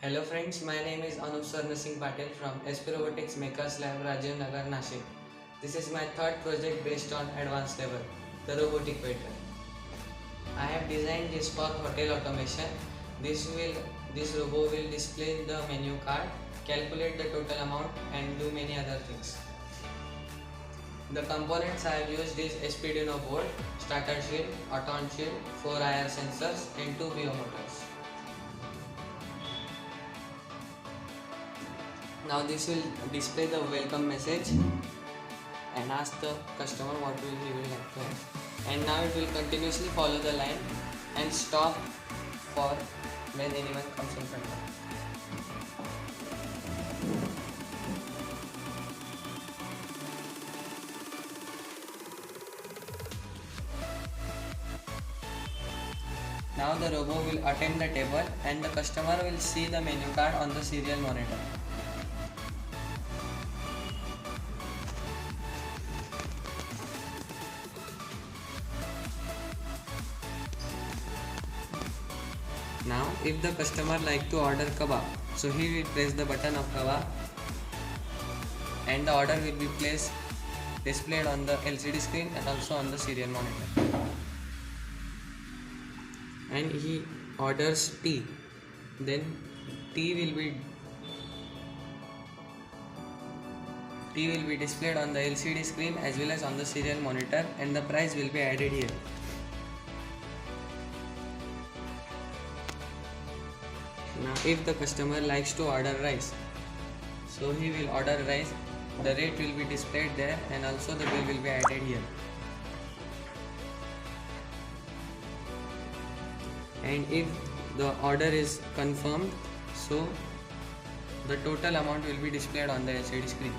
Hello friends, my name is Anup Patil from SP Robotics Maker Lab, Rajiv Nagar Nashik. This is my third project based on advanced level, the robotic waiter. I have designed this for hotel automation. This robot will display the menu card, calculate the total amount and do many other things. The components I have used is SP board, starter shield, auto-on shield, 4 IR sensors and 2 BO motors. Now this will display the welcome message and ask the customer what he will like to have. And now it will continuously follow the line and stop for when anyone comes in front of it. Now the robot will attend the table and the customer will see the menu card on the serial monitor. Now if the customer like to order kebab, so he will press the button of kebab and the order will be displayed on the LCD screen and also on the serial monitor. And he orders tea, then tea will be displayed on the LCD screen as well as on the serial monitor, and the price will be added here. Now if the customer likes to order rice, so he will order rice, the rate will be displayed there and also the bill will be added here. And if the order is confirmed, so the total amount will be displayed on the LCD screen.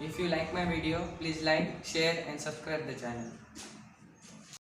If you like my video, please like, share and subscribe the channel.